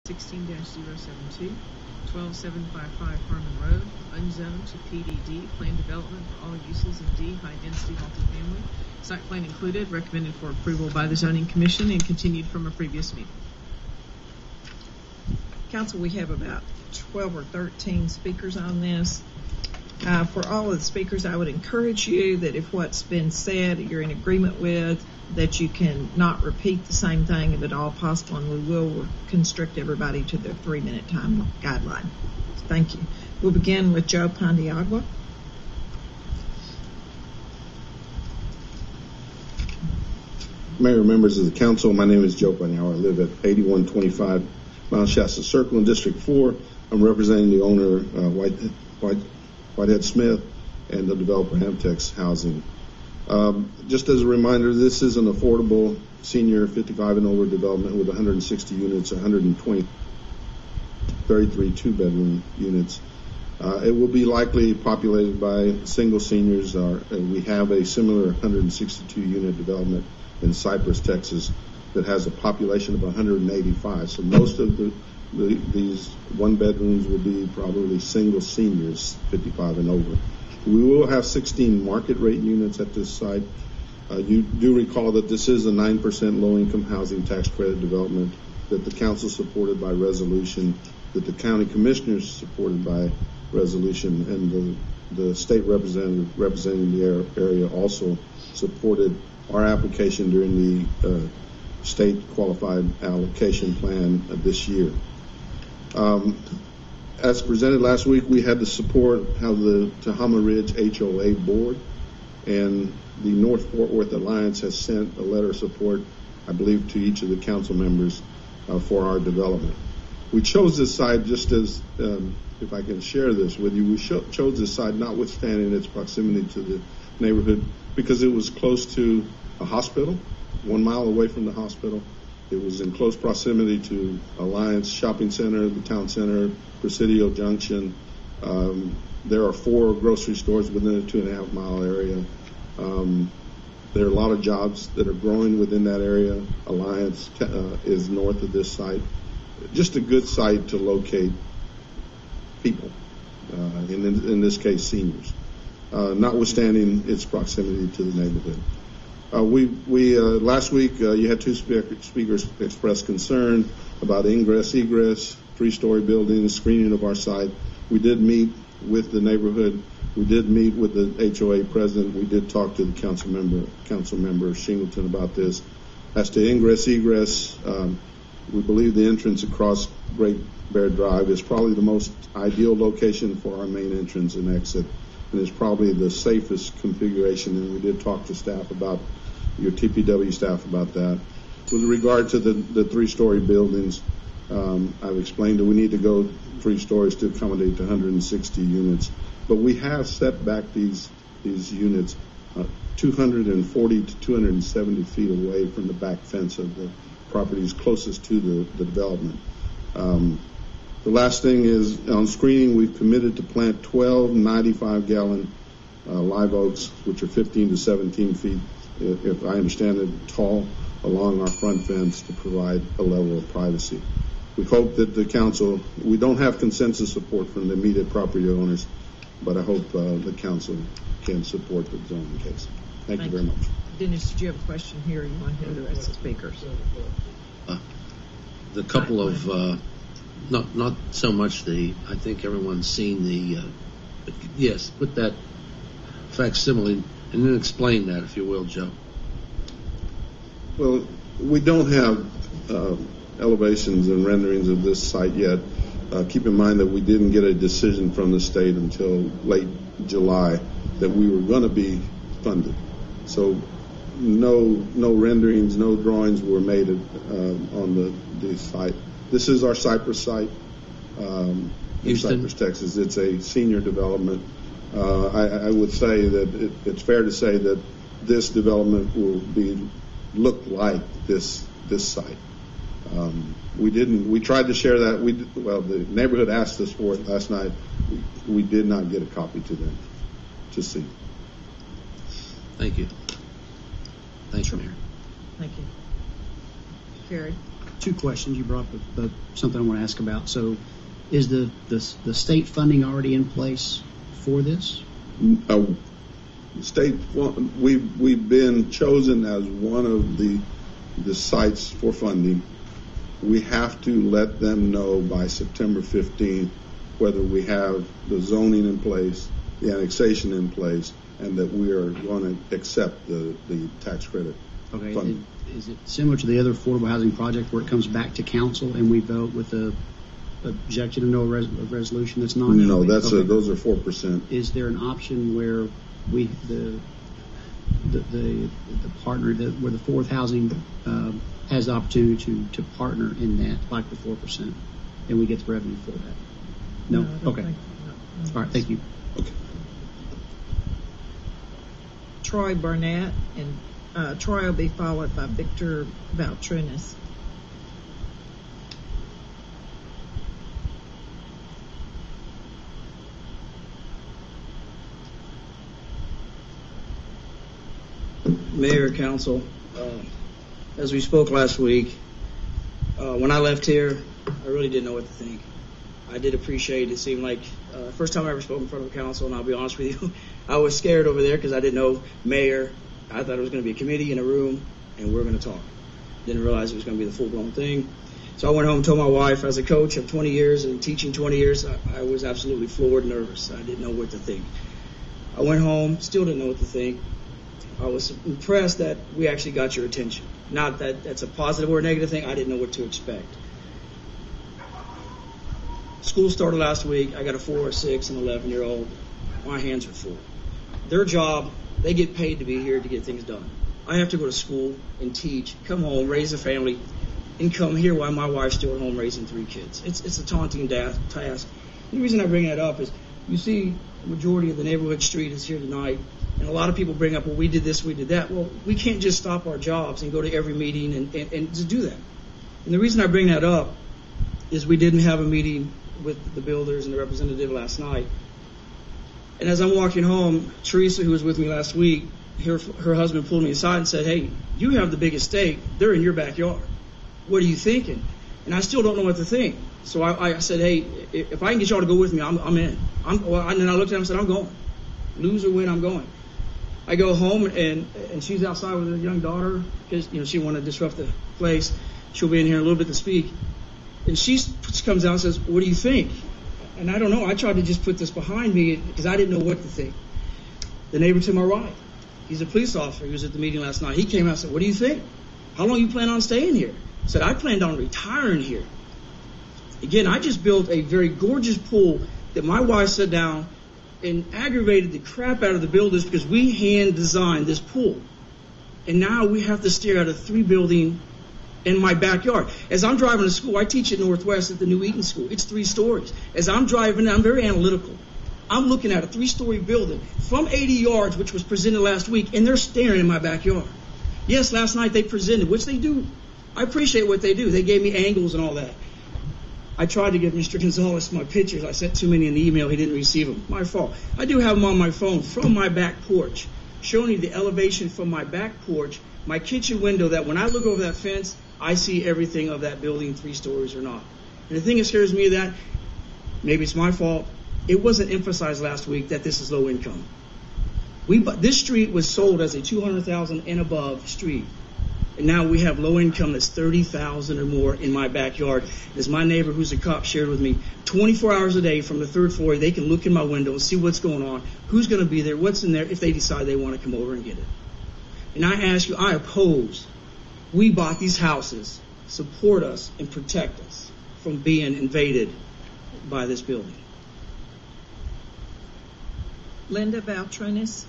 16-072, 12755 Harmon Road, unzoned to PDD, planned development for all uses in D, high-density multifamily. Site plan included, recommended for approval by the Zoning Commission and continued from a previous meeting. Council, we have about 12 or 13 speakers on this. For all of the speakers, I would encourage you that if what's been said you're in agreement with, that you can not repeat the same thing if at all possible, and we will constrict everybody to their 3-minute time guideline. Thank you. We'll begin with Joe Pondiagua. Mayor, members of the council, my name is Joe Pondiagua. I live at 8125 Mount Shasta Circle in District 4. I'm representing the owner, Whitehead Smith, and the developer Amtex Housing. Just as a reminder, this is an affordable senior 55 and over development with 160 units, 120, 33 two-bedroom units. It will be likely populated by single seniors. We have a similar 162-unit development in Cypress, Texas, that has a population of 185. So most of these one-bedrooms will be probably single seniors, 55 and over. We will have 16 market rate units at this site. You do recall that this is a 9% low-income housing tax credit development that the council supported by resolution, that the county commissioners supported by resolution, and the state representative representing the area also supported our application during the state qualified allocation plan this year. As presented last week, we had the support of the Tehama Ridge HOA board, and the North Fort Worth Alliance has sent a letter of support, I believe, to each of the council members for our development. We chose this site just as, if I can share this with you, we chose this site notwithstanding its proximity to the neighborhood because it was close to a hospital, 1 mile away from the hospital. It was in close proximity to Alliance Shopping Center, the town center, Presidio Junction. There are 4 grocery stores within a 2.5 mile area. There are a lot of jobs that are growing within that area. Alliance is north of this site. Just a good site to locate people, in this case seniors, notwithstanding its proximity to the neighborhood. Last week you had 2 speakers express concern about ingress, egress, 3-story buildings, screening of our site. We did meet with the neighborhood. We did meet with the HOA president. We did talk to the council member Shingleton about this. As to ingress, egress, we believe the entrance across Great Bear Drive is probably the most ideal location for our main entrance and exit, and is probably the safest configuration. And we did talk to staff about, your TPW staff about that. With regard to the 3-story buildings, I've explained that we need to go 3 stories to accommodate the 160 units, but we have set back these units 240 to 270 feet away from the back fence of the properties closest to the development. The last thing is, on screening, we've committed to plant 12 95-gallon live oaks, which are 15 to 17 feet, if I understand it, tall, along our front fence to provide a level of privacy. We hope that the council, we don't have consensus support from the immediate property owners, but I hope the council can support the zoning case. Thank you very much. Dennis, did you have a question here? You want to hear the rest of the speakers? The couple of, not so much I think everyone's seen yes, put that facsimile and then explain that, if you will, Joe. Well, we don't have elevations and renderings of this site yet. Keep in mind that we didn't get a decision from the state until late July that we were going to be funded. So no renderings, no drawings were made on the site. This is our Cypress site in Cypress, Texas. It's a senior development. I would say that it's fair to say that this development will look like this site. We tried to share that. The neighborhood asked us for it last night. We did not get a copy to them to see. Thank you. Thanks, Mayor. Thank you. Carrie. two questions. You brought up something I want to ask about. So, is the state funding already in place for this? State, we've been chosen as one of the sites for funding. We have to let them know by September 15th whether we have the zoning in place, the annexation in place, and that we are going to accept the tax credit. Okay. funding. Is it similar to the other affordable housing project where it comes back to council and we vote with a objection to no resolution that's not? No, that's okay. those are 4%. Is there an option where we the partner where the fourth housing has the opportunity to partner in that, like the 4%, and we get the revenue for that? No. I don't Okay. think- no. All right. Thank you. Okay. Troy Barnett, and Troy will be followed by Victor Valtrinis. Mayor, Council, as we spoke last week, when I left here, I really didn't know what to think. I did appreciate it. Seemed like first time I ever spoke in front of the council, and I'll be honest with you, I was scared over there because I didn't know Mayor. I thought it was going to be a committee in a room, and we're going to talk. Didn't realize it was going to be the full-blown thing. So I went home and told my wife, as a coach of 20 years and teaching 20 years, I was absolutely floored, nervous. I didn't know what to think. I went home, still didn't know what to think. I was impressed that we actually got your attention. Not that that's a positive or a negative thing. I didn't know what to expect. School started last week. I got a 4, 6, and 11-year-old. My hands are full. Their job, they get paid to be here to get things done. I have to go to school and teach, come home, raise a family, and come here while my wife's still at home raising 3 kids. It's a taunting task. The reason I bring that up is you see the majority of the neighborhood street is here tonight. And a lot of people bring up, well, we did this, we did that. Well, we can't just stop our jobs and go to every meeting and just do that. And the reason I bring that up is we didn't have a meeting with the builders and the representative last night. And as I'm walking home, Teresa, who was with me last week, her husband pulled me aside and said, hey, you have the biggest stake. They're in your backyard. What are you thinking? And I still don't know what to think. So I said, hey, if I can get y'all to go with me, I'm in. And then I looked at him and said, I'm going. Lose or win, I'm going. I go home, and she's outside with her young daughter because, she wanted to disrupt the place. She'll be in here in a little bit to speak. And she comes out and says, what do you think? And I don't know. I tried to just put this behind me because I didn't know what to think. The neighbor to my right, he's a police officer. He was at the meeting last night. He came out and said, what do you think? How long you plan on staying here? I said, I planned on retiring here. Again, I just built a very gorgeous pool that my wife sat down and aggravated the crap out of the builders because we hand designed this pool. And now we have to stare at a 3-building in my backyard. As I'm driving to school, I teach at Northwest at the New Eaton School. It's 3 stories. As I'm driving, I'm very analytical. I'm looking at a 3-story building from 80 yards, which was presented last week, and they're staring in my backyard. Yes, last night they presented, which they do. I appreciate what they do. They gave me angles and all that. I tried to give Mr. Gonzalez my pictures. I sent too many in the email. He didn't receive them. My fault. I do have them on my phone from my back porch, showing you the elevation from my back porch, my kitchen window, that when I look over that fence, I see everything of that building, 3 stories or not. And the thing that scares me that, maybe it's my fault, it wasn't emphasized last week that this is low income. This street was sold as a $200,000 and above street. And now we have low income that's $30,000 or more in my backyard. As my neighbor, who's a cop, shared with me, 24 hours a day from the 3rd floor, they can look in my window and see what's going on, who's going to be there, what's in there, if they decide they want to come over and get it. And I ask you, I oppose. We bought these houses, support us, and protect us from being invaded by this building. Linda Valtrinis.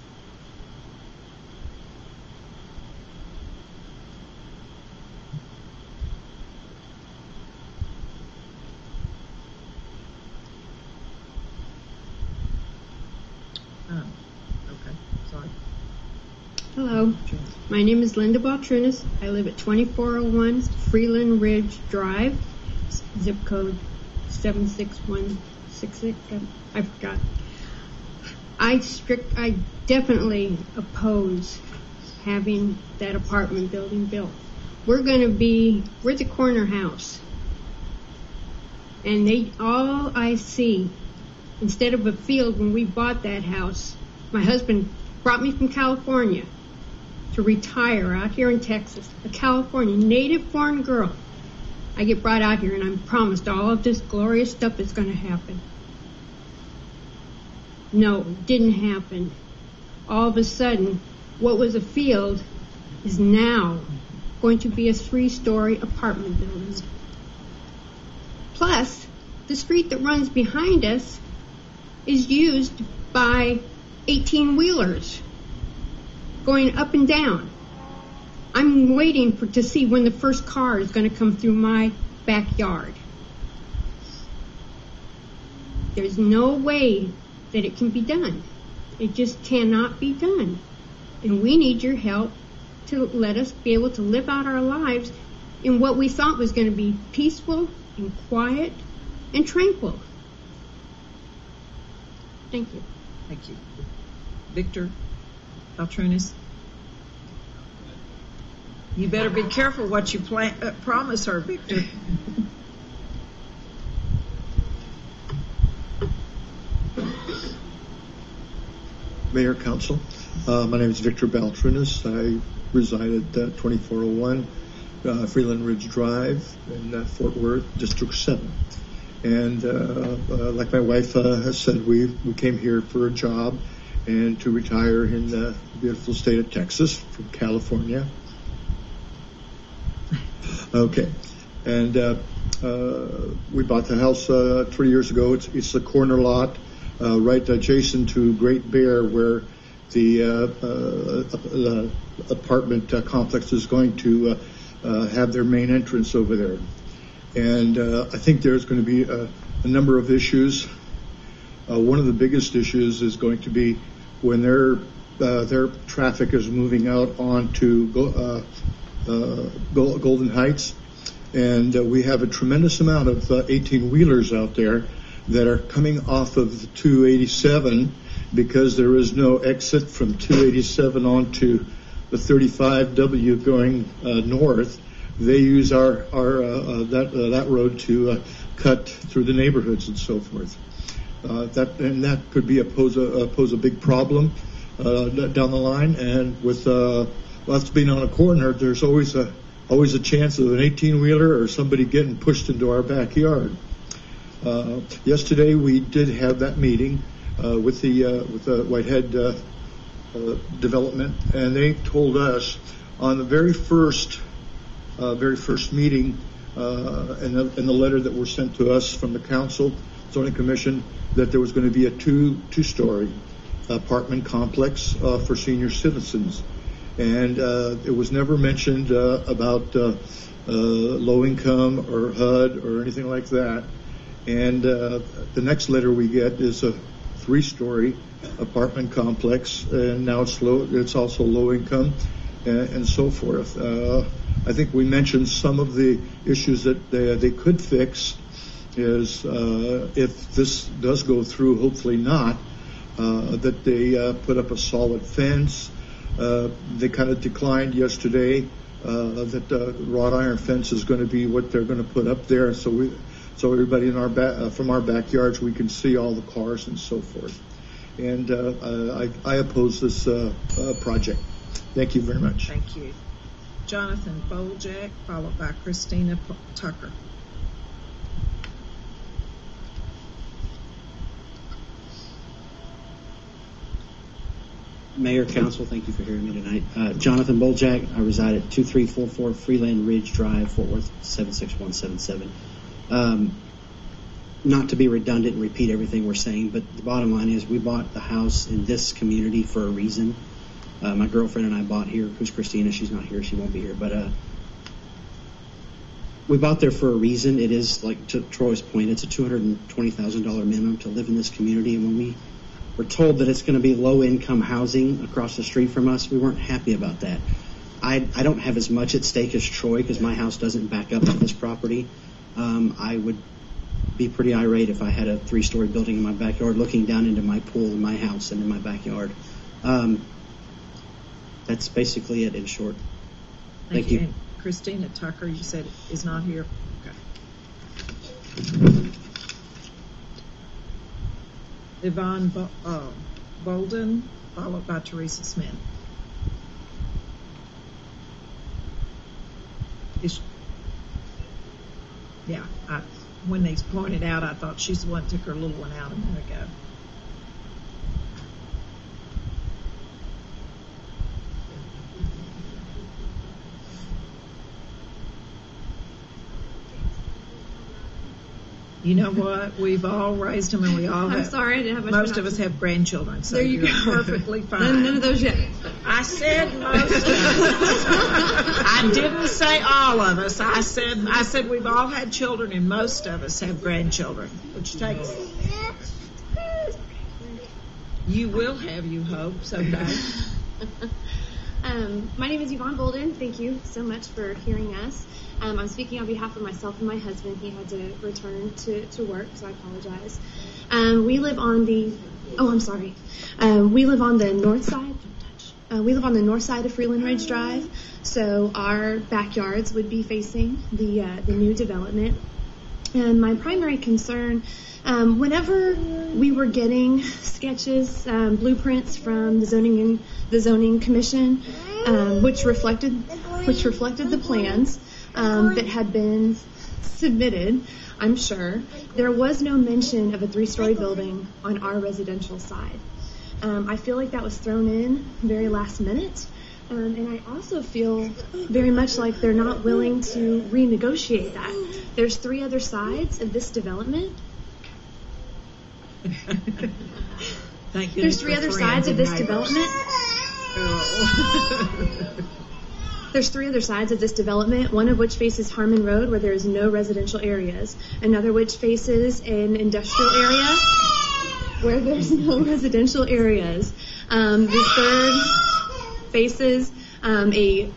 Okay, sorry. Hello, my name is Linda Baltrinas. I live at 2401 Freeland Ridge Drive, zip code 76166. I forgot. I definitely oppose having that apartment building built. we're the corner house. And all I see, instead of a field when we bought that house, my husband brought me from California to retire out here in Texas, a California native-born girl. I get brought out here and I'm promised all of this glorious stuff is going to happen. No, it didn't happen. All of a sudden, what was a field is now going to be a 3-story apartment building. Plus, the street that runs behind us is used by 18-wheelers going up and down. I'm waiting to see when the first car is going to come through my backyard. There's no way that it can be done. It just cannot be done. And we need your help to let us be able to live out our lives in what we thought was going to be peaceful and quiet and tranquil. Thank you. Thank you. Victor Baltrunas. You better be careful what you promise her, Victor. Mayor, Council, my name is Victor Baltrunas. I reside at 2401 Freeland Ridge Drive in Fort Worth, District 7. And like my wife has said, we came here for a job and to retire in the beautiful state of Texas from California. Okay. And we bought the house 3 years ago. It's the corner lot right adjacent to Great Bear, where the apartment complex is going to have their main entrance over there. And I think there's going to be a number of issues. One of the biggest issues is going to be when their traffic is moving out onto Golden Heights. And we have a tremendous amount of 18-wheelers out there that are coming off of the 287 because there is no exit from 287 onto the 35W going north. They use that road to cut through the neighborhoods and so forth. That could pose a big problem down the line. And with us being on a corner, there's always a chance of an 18-wheeler or somebody getting pushed into our backyard. Yesterday we did have that meeting with the Whitehead development, and they told us on the very first meeting in the letter that were sent to us from the council, zoning commission, that there was going to be a two-story apartment complex for senior citizens, and it was never mentioned about low income or HUD or anything like that. And the next letter we get is a 3-story apartment complex, and now it's also low income and so forth. I think we mentioned some of the issues that they could fix is if this does go through, hopefully not, that they put up a solid fence. They kind of declined yesterday that wrought iron fence is going to be what they're going to put up there. So everybody in from our backyards, we can see all the cars and so forth. And I oppose this project. Thank you very much. Thank you. Jonathan Boljak, followed by Christina Tucker. Mayor, Council, thank you for hearing me tonight. Jonathan Boljak, I reside at 2344 Freeland Ridge Drive, Fort Worth 76177. Not to be redundant and repeat everything we're saying, but the bottom line is we bought the house in this community for a reason. My girlfriend and I bought here, who's Christina. She's not here. She won't be here. But we bought there for a reason. It is, like to Troy's point, it's a $220,000 minimum to live in this community. And when we were told that it's going to be low-income housing across the street from us, we weren't happy about that. I don't have as much at stake as Troy because my house doesn't back up to this property. I would be pretty irate if I had a 3-story building in my backyard looking down into my pool in my house and in my backyard. That's basically it in short. Thank you. Christina Tucker, you said is not here. Okay. Yvonne Bolden, followed by Teresa Smith. When these pointed out, I thought she's the one that took her little one out a minute ago. You know what? We've all raised them, and we all. I'm sorry, I didn't have much. Most of us have grandchildren, so there you you're go. Perfectly fine. None of those yet. I said most of us. I didn't say all of us. I said we've all had children, and most of us have grandchildren, which takes. You will have, you hope, someday. My name is Yvonne Bolden. Thank you so much for hearing us. I'm speaking on behalf of myself and my husband. He had to return to work, so I apologize. We live on the. Oh, I'm sorry. We live on the north side. We live on the north side of Freeland Ridge Drive, so our backyards would be facing the new development. And my primary concern, whenever we were getting sketches, blueprints from the zoning commission, which reflected the plans that had been submitted, I'm sure, there was no mention of a 3-story building on our residential side. I feel like that was thrown in very last minute. And I also feel very much like they're not willing to renegotiate that. There's 3 other sides of this development. Thank you. There's 3 other sides of this development. There's 3 other sides of this development, one of which faces Harmon Road, where there is no residential areas, another which faces an industrial area where there's no residential areas. The third faces a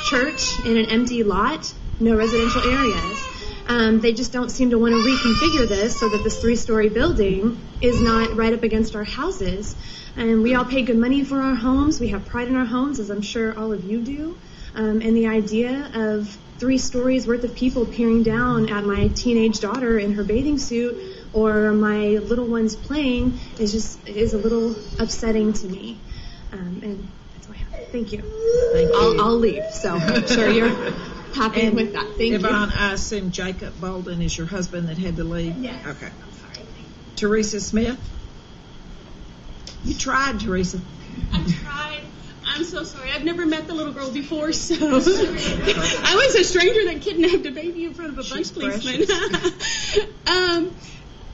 church in an empty lot, no residential areas. They just don't seem to want to reconfigure this so that this 3-story building is not right up against our houses. And we all pay good money for our homes. We have pride in our homes, as I'm sure all of you do. And the idea of 3 stories worth of people peering down at my teenage daughter in her bathing suit or my little ones playing is a little upsetting to me. And that's all I have. Thank you. Thank you. I'll leave, so I'm sure you're happy with that. Thank you. Yvonne, I assume Jacob Bolden is your husband that had to leave? Yes. Okay. Teresa Smith? You tried, Teresa. I tried. I'm so sorry. I've never met the little girl before, so I was a stranger that kidnapped a baby in front of a bunch of policemen.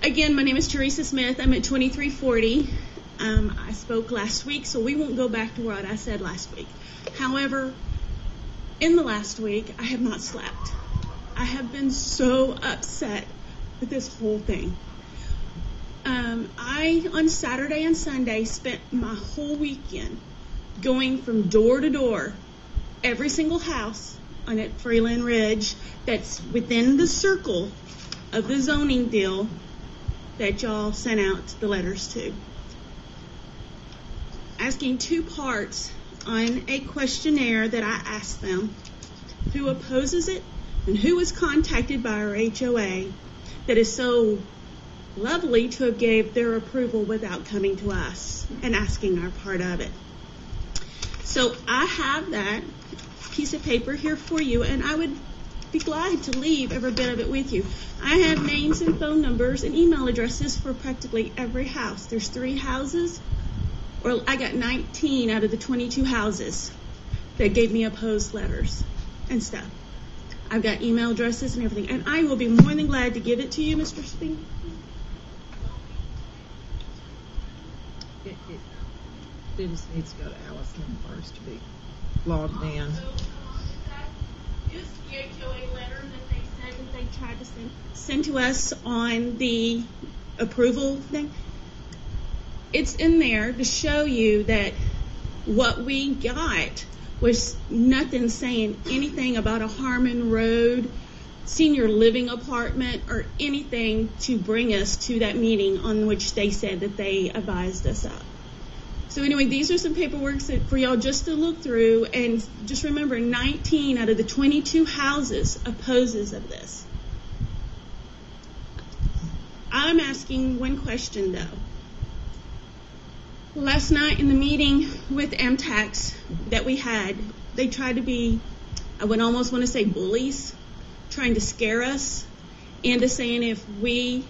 Again, my name is Teresa Smith. I'm at 2340. I spoke last week, so we won't go back to what I said last week. However, in the last week, I have not slept. I have been so upset with this whole thing. I, on Saturday and Sunday, spent my whole weekend going from door to door, every single house on at Freeland Ridge that's within the circle of the zoning deal that y'all sent out the letters to. Asking 2 parts on a questionnaire that I asked them, who opposes it and who was contacted by our HOA that is so lovely to have gave their approval without coming to us and asking our part of it. So I have that piece of paper here for you, and I would be glad to leave every bit of it with you. I have names and phone numbers and email addresses for practically every house. There's 3 houses, or I got 19 out of the 22 houses that gave me opposed letters and stuff. I've got email addresses and everything, and I will be more than glad to give it to you, Mr. Speaker. It just needs to go to Allison first to be logged in. So is the HOA letter that they said that they tried to send to us on the approval thing? It's in there to show you that what we got was nothing saying anything about a Harmon Road senior living apartment or anything to bring us to that meeting on which they said that they advised us of. So anyway, these are some paperwork for y'all just to look through, and just remember, 19 out of the 22 houses opposes of this. I'm asking one question, though. Last night in the meeting with MTAX that we had, they tried to be, I would almost want to say bullies, trying to scare us into saying if we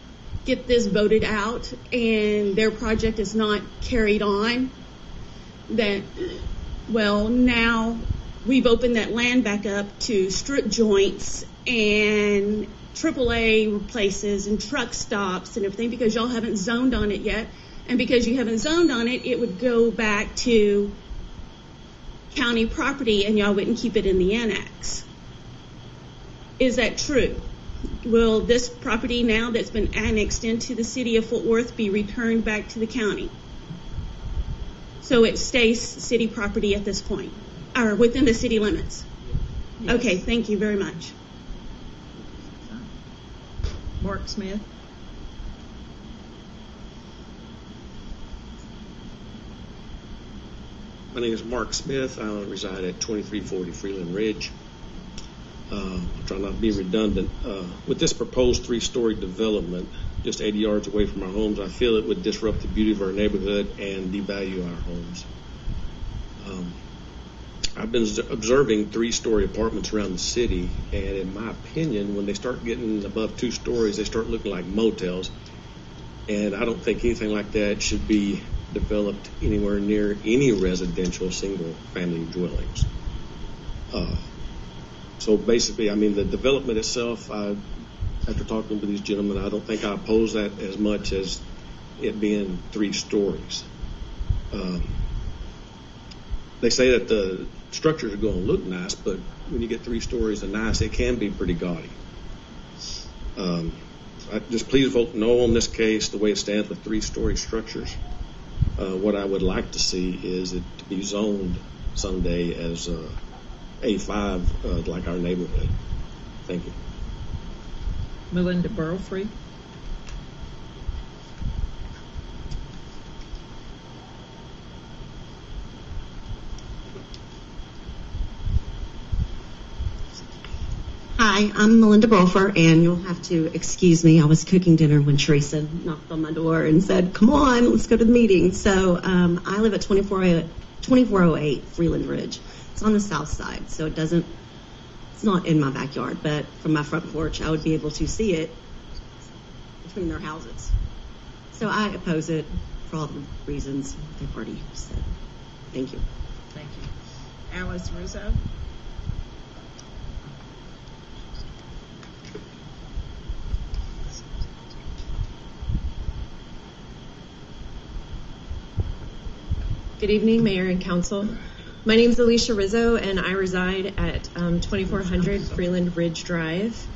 get this voted out and their project is not carried on, that, well, now we've opened that land back up to strip joints and AAA places and truck stops and everything because y'all haven't zoned on it yet. And because you haven't zoned on it, it would go back to county property and y'all wouldn't keep it in the annex. Is that true? Will this property now that's been annexed into the city of Fort Worth be returned back to the county? So it stays city property at this point, or within the city limits? Yes. Okay, thank you very much. Mark Smith. My name is Mark Smith. I reside at 2340 Freeland Ridge. I'm trying not to be redundant. With this proposed 3-story development, just 80 yards away from our homes, I feel it would disrupt the beauty of our neighborhood and devalue our homes. I've been observing 3-story apartments around the city, and in my opinion, when they start getting above 2 stories, they start looking like motels. And I don't think anything like that should be developed anywhere near any residential single-family dwellings. So basically, I mean, the development itself, after talking to these gentlemen, I don't think I oppose that as much as it being 3 stories. They say that the structures are going to look nice, but when you get 3 stories of nice, it can be pretty gaudy. Just please vote no on this case the way it stands with 3-story structures. What I would like to see is it to be zoned someday as A5, like our neighborhood. Thank you. Melinda Burlfree. Hi, I'm Melinda Burlfree, and you'll have to excuse me. I was cooking dinner when Teresa knocked on my door and said, "Come on, let's go to the meeting." So I live at 2408 Freeland Ridge. It's on the south side, so it's not in my backyard, but from my front porch, I would be able to see it between their houses. So I oppose it for all the reasons they've already said. Thank you. Thank you. Alice Rizzo. Good evening, Mayor and Council. My name is Alicia Rizzo, and I reside at 2400 Freeland Ridge Drive.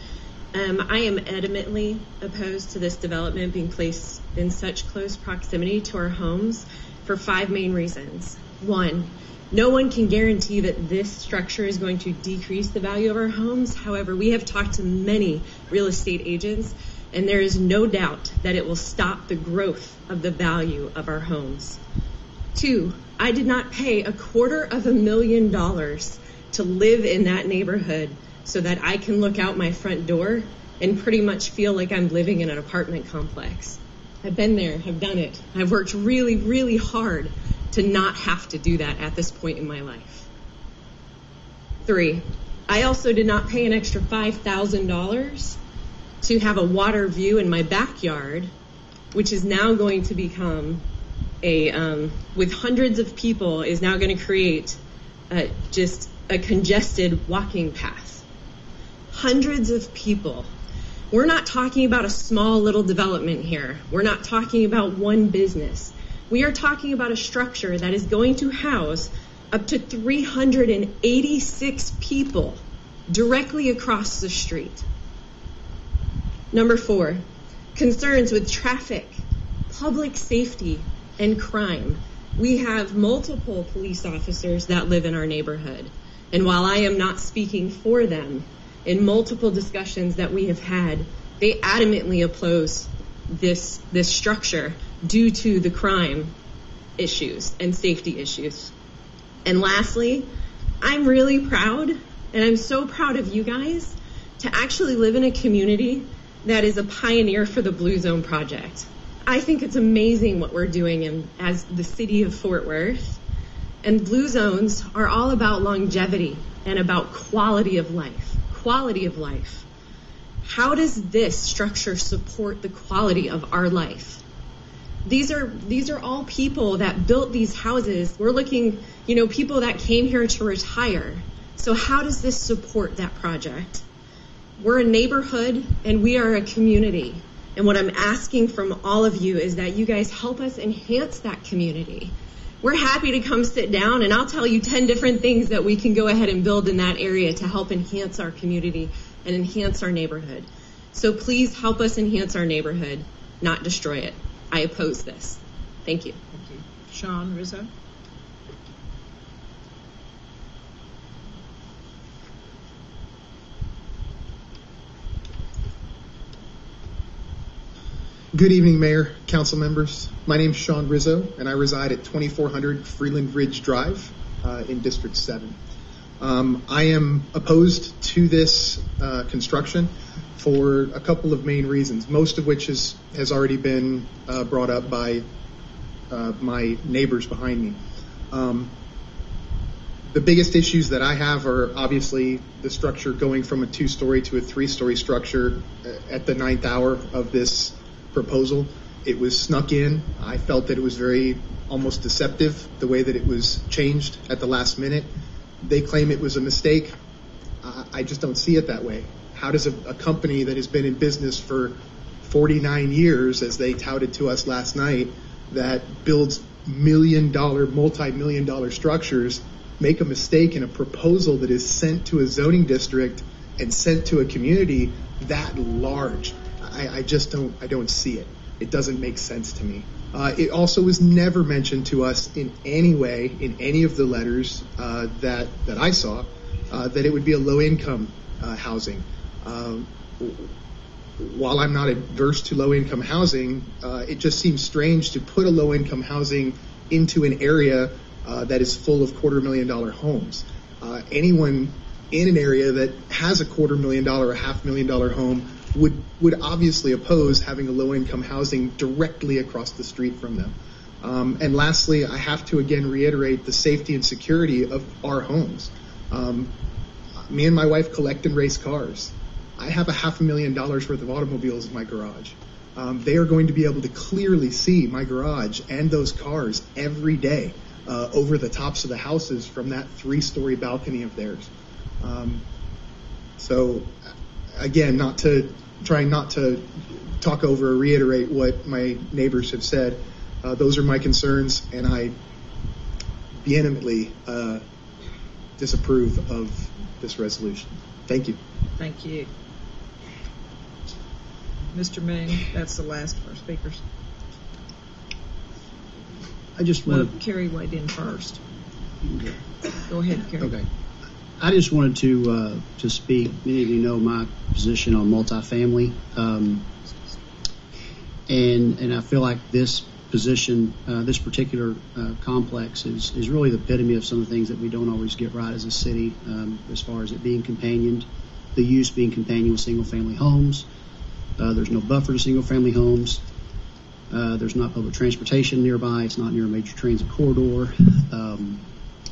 I am adamantly opposed to this development being placed in such close proximity to our homes for 5 main reasons. 1, no one can guarantee that this structure is going to decrease the value of our homes. However, we have talked to many real estate agents, and there is no doubt that it will stop the growth of the value of our homes. 2, I did not pay $250,000 to live in that neighborhood so that I can look out my front door and pretty much feel like I'm living in an apartment complex. I've been there, I've done it. I've worked really, really hard to not have to do that at this point in my life. 3, I also did not pay an extra $5,000 to have a water view in my backyard, which is now going to become with hundreds of people, is now going to create just a congested walking path. Hundreds of people. We're not talking about a small little development here. We're not talking about one business. We are talking about a structure that is going to house up to 386 people directly across the street. Number 4, concerns with traffic, public safety, and crime. We have multiple police officers that live in our neighborhood. And while I am not speaking for them, in multiple discussions that we have had, they adamantly oppose this structure due to the crime issues and safety issues. And lastly, I'm really proud, and I'm so proud of you guys, to actually live in a community that is a pioneer for the Blue Zone Project. I think it's amazing what we're doing as the city of Fort Worth. And Blue Zones are all about longevity and about quality of life. Quality of life. How does this structure support the quality of our life? These are all people that built these houses. We're looking, people that came here to retire. So how does this support that project? We're a neighborhood and we are a community. And what I'm asking from all of you is that you guys help us enhance that community. We're happy to come sit down and I'll tell you 10 different things that we can go ahead and build in that area to help enhance our community and enhance our neighborhood. So please help us enhance our neighborhood, not destroy it. I oppose this. Thank you. Thank you. Sean Rizzo. Good evening, Mayor, council members. My name is Sean Rizzo, and I reside at 2400 Freeland Ridge Drive in District 7. I am opposed to this construction for a couple of main reasons, most of which has already been brought up by my neighbors behind me. The biggest issues that I have are obviously the structure going from a 2-story to a 3-story structure at the 9th hour of this proposal. It was snuck in. I felt that it was very almost deceptive the way that it was changed at the last minute. They claim it was a mistake. I just don't see it that way. How does a company that has been in business for 49 years, as they touted to us last night, that builds multi-million dollar structures, make a mistake in a proposal that is sent to a zoning district and sent to a community that large? I don't see it. It doesn't make sense to me. It also was never mentioned to us in any way in any of the letters that I saw that it would be a low-income housing. While I'm not adverse to low-income housing, it just seems strange to put a low-income housing into an area that is full of $250,000 homes. Anyone in an area that has a $250,000 or $500,000 home would obviously oppose having a low-income housing directly across the street from them. And lastly, I have to again reiterate the safety and security of our homes. Me and my wife collect and race cars. I have $500,000 worth of automobiles in my garage. They are going to be able to clearly see my garage and those cars every day over the tops of the houses from that 3-story balcony of theirs. So again, trying not to talk over or reiterate what my neighbors have said. Those are my concerns, and I vehemently disapprove of this resolution. Thank you. Thank you. Mr. Moon, that's the last of our speakers. I just want to... Kerry weighed in first. Go ahead, Kerry. Okay. I just wanted to speak. Many of you know my position on multifamily, and I feel like this position, this particular complex, is really the epitome of some of the things that we don't always get right as a city, as far as it being companioned, the use being companioned with single-family homes. There's no buffer to single-family homes. There's not public transportation nearby. It's not near a major transit corridor.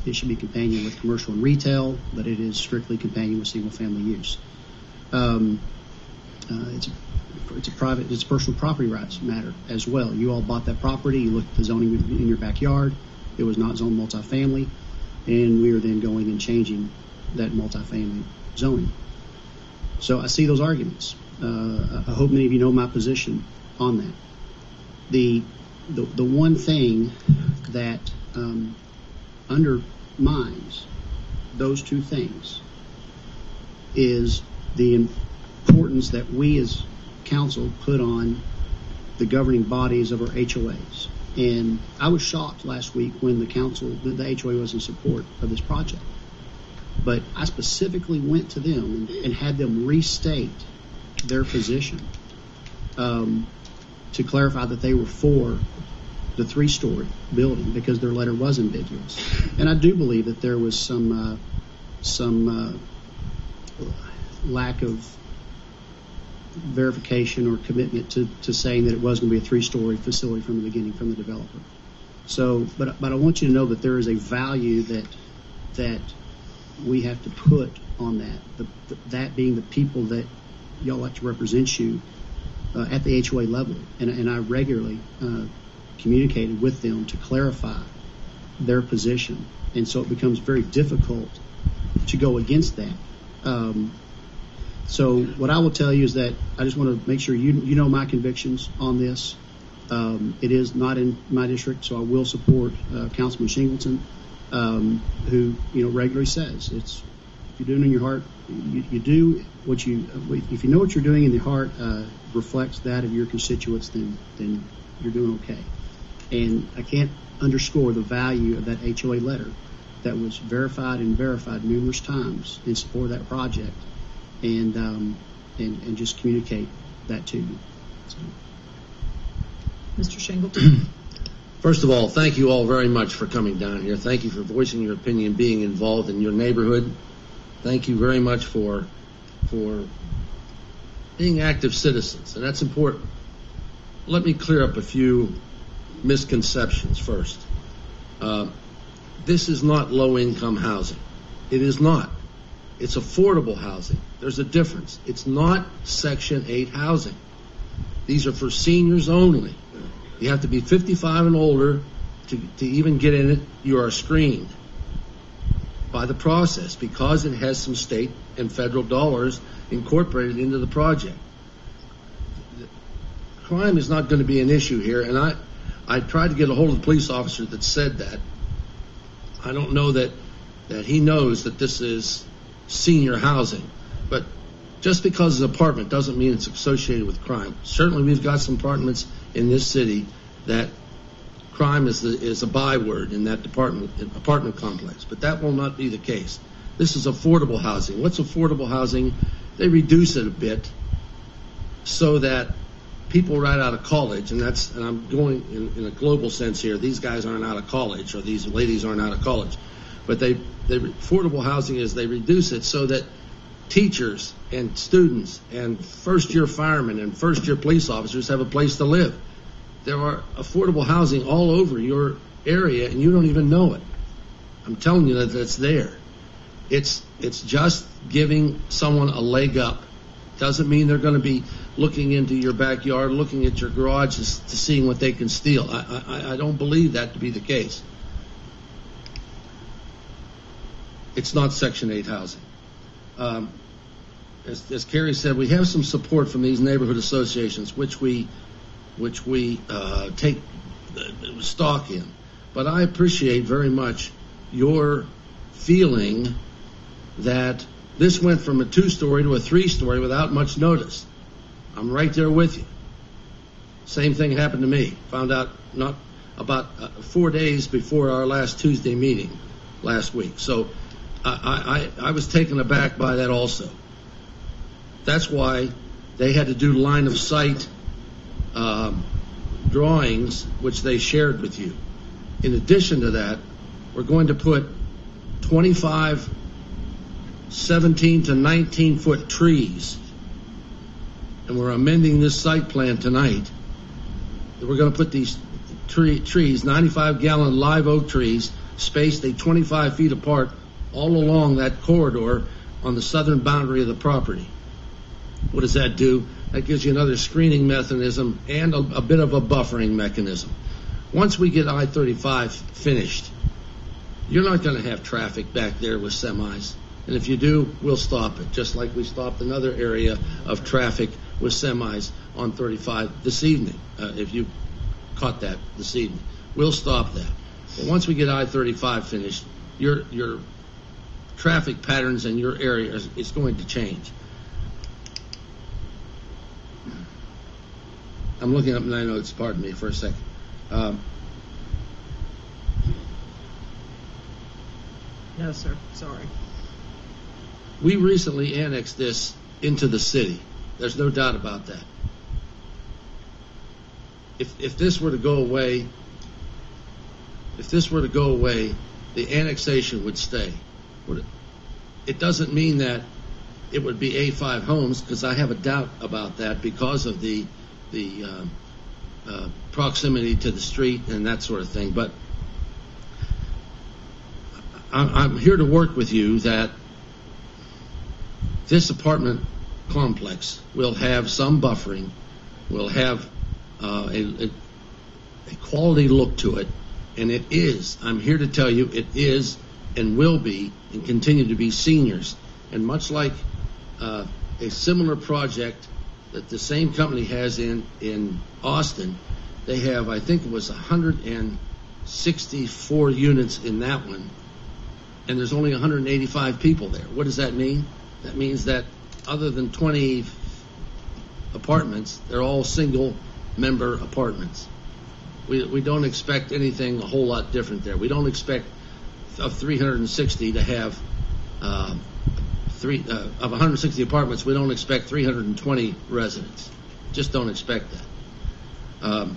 It should be companion with commercial and retail, but it is strictly companion with single-family use. It's a personal property rights matter as well. You all bought that property. You looked at the zoning in your backyard. It was not zoned multifamily, and we are then going and changing that multifamily zoning. So I see those arguments. I hope many of you know my position on that. The one thing that undermines those two things is the importance that we as council put on the governing bodies of our HOAs. And I was shocked last week when the HOA was in support of this project. But I specifically went to them and had them restate their position to clarify that they were for the 3-story building because their letter was ambiguous. And I do believe that there was some lack of verification or commitment to saying that it was going to be a 3-story facility from the beginning from the developer. So, but I want you to know that there is a value that we have to put on that. That being the people that y'all like to represent you at the HOA level, and I regularly communicated with them to clarify their position, and so it becomes very difficult to go against that. So what I will tell you is that I just want to make sure you know my convictions on this. It is not in my district, so I will support Councilman Shingleton, who regularly says it's if you're doing it in your heart, you do what you. If you know what you're doing in the heart reflects that of your constituents, then you're doing okay. And I can't underscore the value of that HOA letter that was verified numerous times in support of that project, and just communicate that to you. So. Mr. Shingleton. First of all, thank you all very much for coming down here. Thank you for voicing your opinion, being involved in your neighborhood. Thank you very much for being active citizens, and that's important. Let me clear up a few misconceptions first. This is not low-income housing. It is not. It's affordable housing. There's a difference. It's not Section 8 housing. These are for seniors only. You have to be 55 and older to even get in it. You are screened by the process because it has some state and federal dollars incorporated into the project. Crime is not going to be an issue here, and I tried to get a hold of the police officer that said that. I don't know that he knows that this is senior housing, but just because it's an apartment doesn't mean it's associated with crime. Certainly we've got some apartments in this city that crime is a byword in that apartment complex, but that will not be the case. This is affordable housing. What's affordable housing? They reduce it a bit so that people right out of college, and I'm going in a global sense here, these guys aren't out of college or these ladies aren't out of college, but affordable housing is they reduce it so that teachers and students and first-year firemen and first-year police officers have a place to live. There are affordable housing all over your area, and you don't even know it. I'm telling you that it's there. It's just giving someone a leg up. Doesn't mean they're going to be looking into your backyard, looking at your garage to seeing what they can steal. I don't believe that to be the case. It's not Section 8 housing. As Carrie said, we have some support from these neighborhood associations, which we take stock in. But I appreciate very much your feeling that this went from a 2-story to a 3-story without much notice. I'm right there with you. Same thing happened to me. Found out not about 4 days before our last Tuesday meeting last week. So I was taken aback by that also. That's why they had to do line of sight drawings, which they shared with you. In addition to that, we're going to put 25 17 to 19-foot trees, and we're amending this site plan tonight. We're going to put these trees, 95-gallon live oak trees, spaced 25 feet apart all along that corridor on the southern boundary of the property. What does that do? That gives you another screening mechanism and a bit of a buffering mechanism. Once we get I-35 finished, you're not going to have traffic back there with semis. And if you do, we'll stop it, just like we stopped another area of traffic with semis on 35 this evening, if you caught that this evening. We'll stop that. But once we get I-35 finished, your traffic patterns in your area is going to change. I'm looking up my notes, pardon me for a second. No, sir. Sorry. We recently annexed this into the city. There's no doubt about that. If this were to go away, if this were to go away, the annexation would stay. It doesn't mean that it would be A5 homes, because I have a doubt about that because of the proximity to the street and that sort of thing. But I'm here to work with you that this apartment complex will have some buffering, will have a quality look to it, and it is, I'm here to tell you, it is and will be and continue to be seniors. And much like a similar project that the same company has in Austin, they have, I think it was 164 units in that one, and there's only 185 people there. What does that mean? That means that other than 20 apartments, they're all single member apartments. We don't expect anything a whole lot different there. We don't expect of 360 to have of 160 apartments, we don't expect 320 residents. Just don't expect that.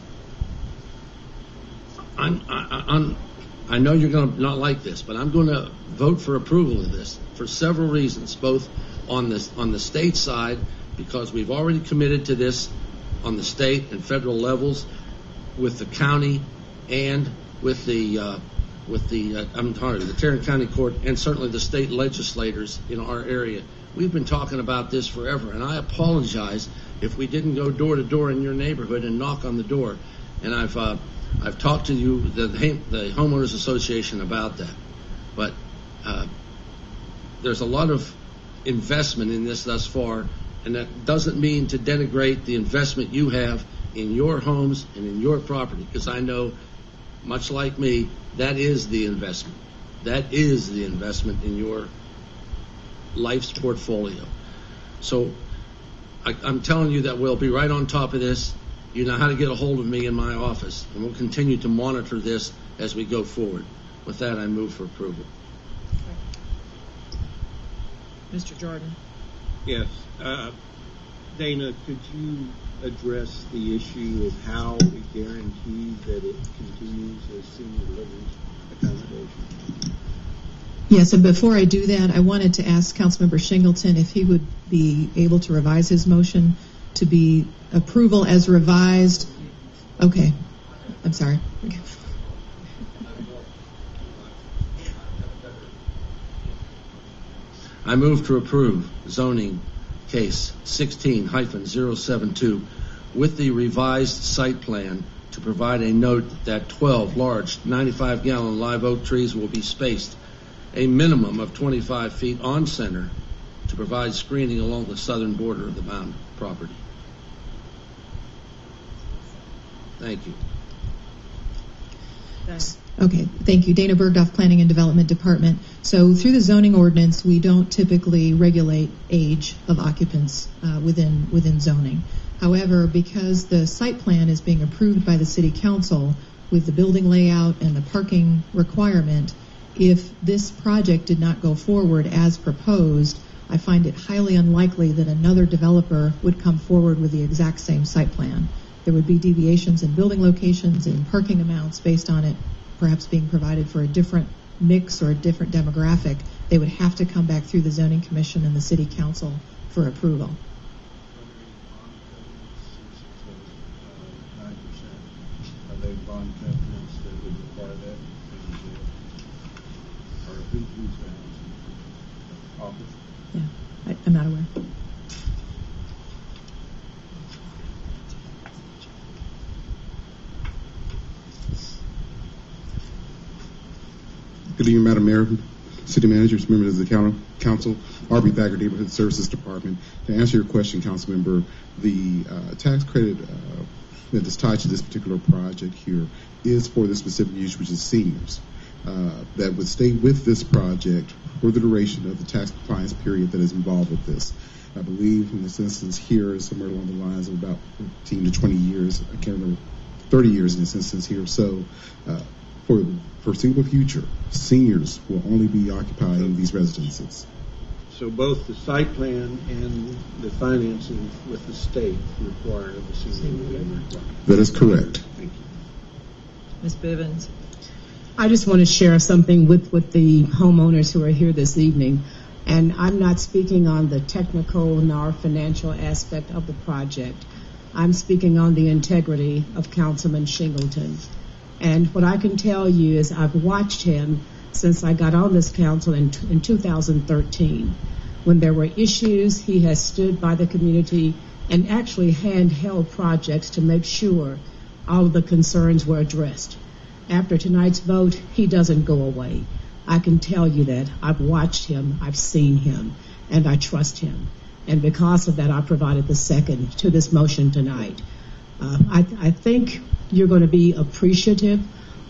I know you're going to not like this, but I'm going to vote for approval of this for several reasons, both on the state side, because we've already committed to this on the state and federal levels, with the county and with the Tarrant County Court, and certainly the state legislators in our area. We've been talking about this forever, and I apologize if we didn't go door to door in your neighborhood and knock on the door. And I've talked to you, the homeowners association, about that. But there's a lot of investment in this thus far, and that doesn't mean to denigrate the investment you have in your homes and in your property, because I know, much like me, that is the investment. That is the investment in your life's portfolio. So I'm telling you that we'll be right on top of this. You know how to get a hold of me in my office, and we'll continue to monitor this as we go forward. With that, I move for approval. Mr. Jordan. Yes. Dana, could you address the issue of how we guarantee that it continues as senior living accommodation? Yes, and before I do that, I wanted to ask Councilmember Shingleton if he would be able to revise his motion to be approval as revised. Okay. I'm sorry. I move to approve zoning case 16-072 with the revised site plan to provide a note that 12 large 95-gallon live oak trees will be spaced a minimum of 25 feet on center to provide screening along the southern border of the bound property. Thank you. Okay, thank you. Dana Bergdorf, Planning and Development Department. So through the zoning ordinance, we don't typically regulate age of occupants within zoning. However, because the site plan is being approved by the City Council with the building layout and the parking requirement, if this project did not go forward as proposed, I find it highly unlikely that another developer would come forward with the exact same site plan. There would be deviations in building locations and parking amounts based on it perhaps being provided for a different mix or a different demographic. They would have to come back through the Zoning Commission and the City Council for approval. Are they bond covenants that would require that? Or who's that? Office? Yeah, I'm not aware. Good evening, Madam Mayor, City Managers, members of the Council, R.B. Thacker, Neighborhood Services Department. To answer your question, Council Member, the tax credit that is tied to this particular project here is for the specific use, which is seniors, that would stay with this project for the duration of the tax compliance period that is involved with this. I believe in this instance here is somewhere along the lines of about 15 to 20 years. I can't remember, 30 years in this instance here. So for the foreseeable future, seniors will only be occupying these residences. So both the site plan and the financing with the state require the senior living requirement. That is correct. Thank you. Ms. Bivens. I just want to share something with the homeowners who are here this evening. And I'm not speaking on the technical nor financial aspect of the project. I'm speaking on the integrity of Councilman Shingleton. And what I can tell you is I've watched him since I got on this council in 2013. When there were issues, he has stood by the community and actually handheld projects to make sure all of the concerns were addressed. After tonight's vote, he doesn't go away. I can tell you that. I've watched him, I've seen him, and I trust him. And because of that, I provided the second to this motion tonight. I think you're going to be appreciative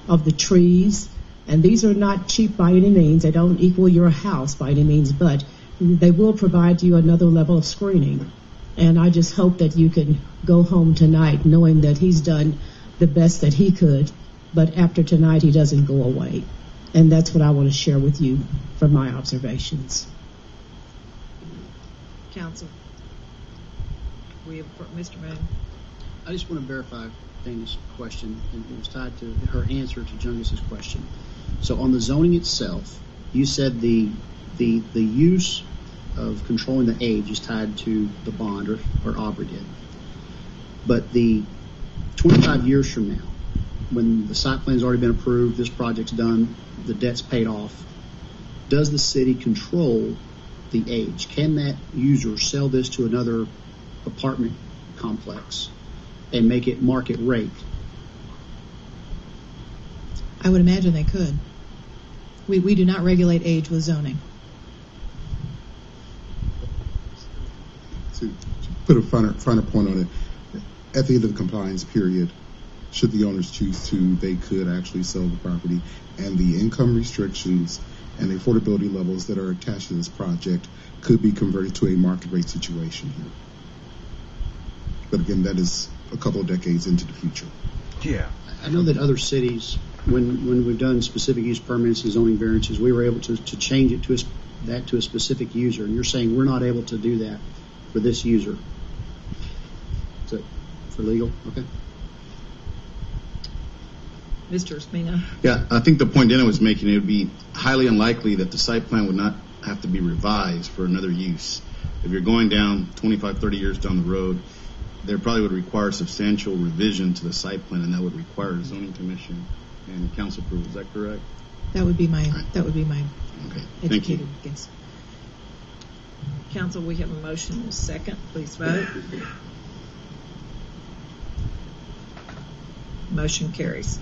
of the trees, and these are not cheap by any means. They don't equal your house by any means, but they will provide you another level of screening. And I just hope that you can go home tonight knowing that he's done the best that he could, but after tonight he doesn't go away. And that's what I want to share with you from my observations. Council. We have Mr. Moon. I just want to verify Dana's question, and it was tied to her answer to Jungus's question. So on the zoning itself, you said the use of controlling the age is tied to the bond, or Aubrey did. But the 25 years from now, when the site plan's already been approved, this project's done, the debt's paid off, does the city control the age? Can that user sell this to another apartment complex and make it market rate? I would imagine they could. We do not regulate age with zoning. To put a finer point on it, at the end of the compliance period, should the owners choose to, they could actually sell the property, and the income restrictions and the affordability levels that are attached to this project could be converted to a market rate situation here. But again, that is a couple of decades into the future. Yeah. I know that other cities, when we've done specific use permits and zoning variances, we were able to change it to a specific user. And you're saying we're not able to do that for this user. Is it for legal? Okay. Mr. Espina. Yeah, I think the point Dana was making, it would be highly unlikely that the site plan would not have to be revised for another use. If you're going down 25, 30 years down the road, there probably would require substantial revision to the site plan, and that would require a zoning commission and council approval. Is that correct? That would be my Okay. Thank you. guess. Council, we have a motion and a second. Please vote. Motion carries.